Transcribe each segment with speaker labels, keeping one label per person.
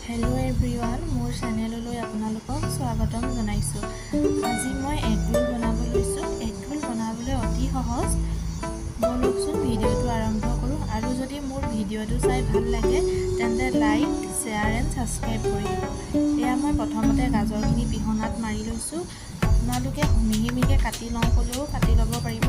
Speaker 1: Hello everyone मोर चेनेलলৈ আপোনালোকক স্বাগতম জনাইছো। আজি মই এগ ৰোল বনাব লৈছো। এগ ৰোল বনাবলৈ অতি সহজ। বলকচোন ভিডিওটো আৰম্ভ কৰো আৰু যদি মোৰ ভিডিওটো চাই ভাল লাগে তেন্তে লাইক, শেয়াৰ এণ্ড সাবস্ক্ৰাইব কৰি দিব। এয়া মই প্ৰথমতে গাজৰখিনি পিহনাত মাৰি লৈছো। আপোনালোকে মিহি মিহিকে কাটি লওঁ কলেও কাটি ল'ব পাৰিব।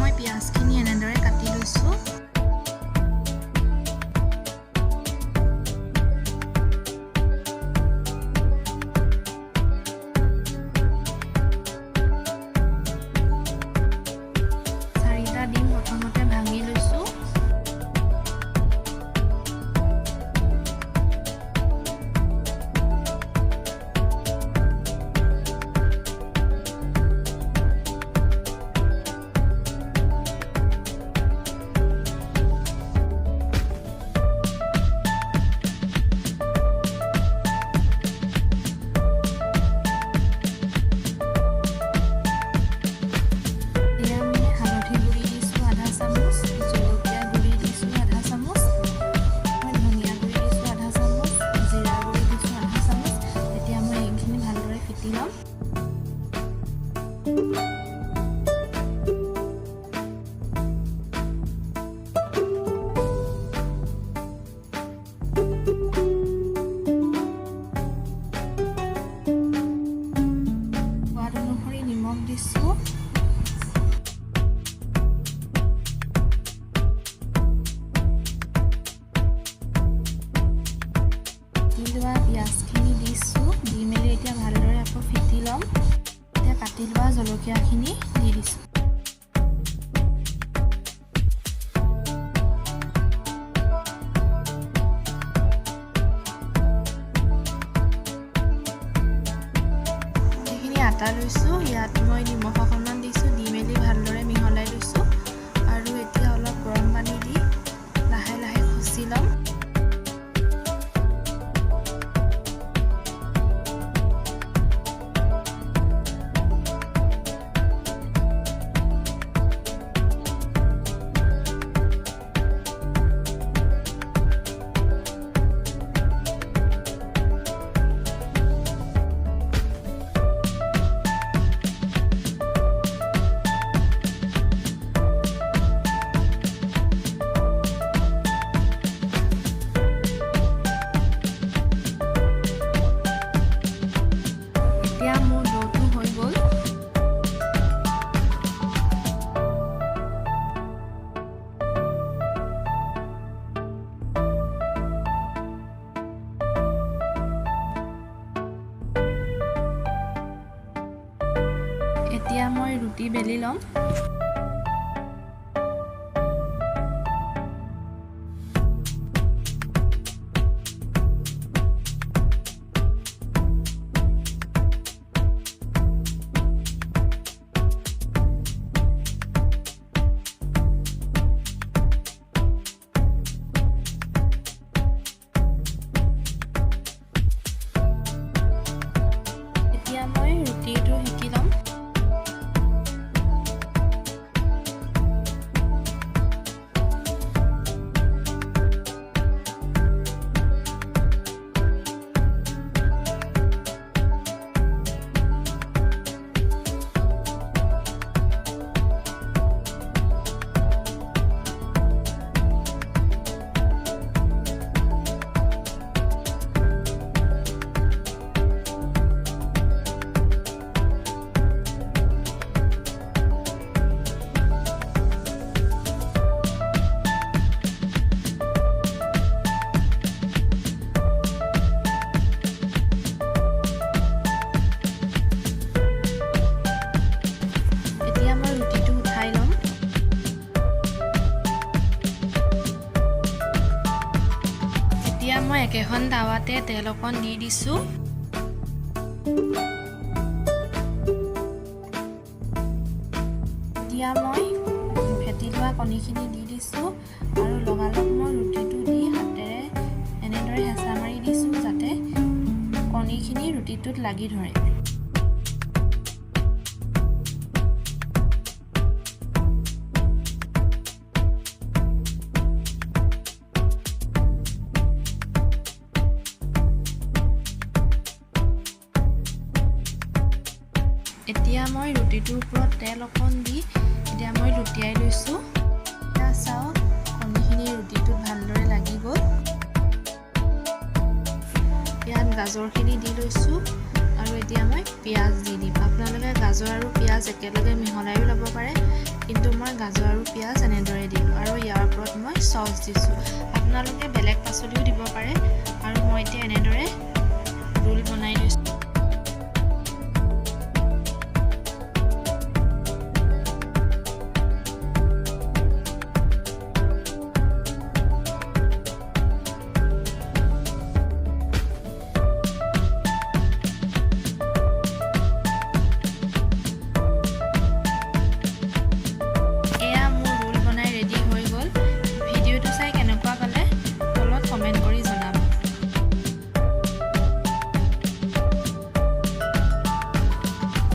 Speaker 1: মই পিয়াজখিনি এনেদৰে কাটি লৈছো। চাৰিটা ডিম প্ৰথমতে ভাঙি লৈছো। সোৱাদ অনুসৰি নিমখ দিছো। লোৱা পিঁয়াজখিনি দিছো। দি মেলি এতিয়া ভালদৰে আকৌ ফেটি ল'ম। এতিয়া কাটি লোৱা জলকীয়াখিনি দি দিছো। আটা লৈছো। ইয়াত মই নিমখ অকণমান দিছো। দি মেলি ভালদৰে মিহলাই লৈছো আৰু এতিয়া অলপ গৰম পানী দি লাহে লাহে খচি ল'ম। এতিয়া মোৰ ডোটো হৈ গ'ল। এতিয়া মই ৰুটি বেলি ল'ম। এতিয়া মই ৰুটিটো সেকি ল'ম। এতিয়া মই একেখন তাৱাতে তেল অকণ দি দিছো। এতিয়া মই ফেটি লোৱা কণীখিনি দি দিছো। দিছোঁ আৰু লগালগ মই ৰুটিটো দি হাতেৰে এনেদৰে হেঁচা মাৰি দিছোঁ যাতে কণীখিনি ৰুটিটোত লাগি ধৰে। এতিয়া মই ৰুটিটোৰ ওপৰত তেল অকণ দি এতিয়া মই লুটিয়াই লৈছোঁ। এতিয়া চাওক কণীখিনি ৰুটিটোত ভালদৰে লাগি গ'ল। ইয়াত গাজৰখিনি দি লৈছোঁ আৰু এতিয়া মই পিঁয়াজ দি দিম। আপোনালোকে গাজৰ আৰু পিঁয়াজ একেলগে মিহলাইও ল'ব পাৰে, কিন্তু মই গাজৰ আৰু পিঁয়াজ এনেদৰে দিলোঁ আৰু ইয়াৰ ওপৰত মই চচ দিছোঁ। আপোনালোকে বেলেগ পাচলিও দিব পাৰে আৰু মই এতিয়া এনেদৰে ৰোল বনাই লৈছোঁ।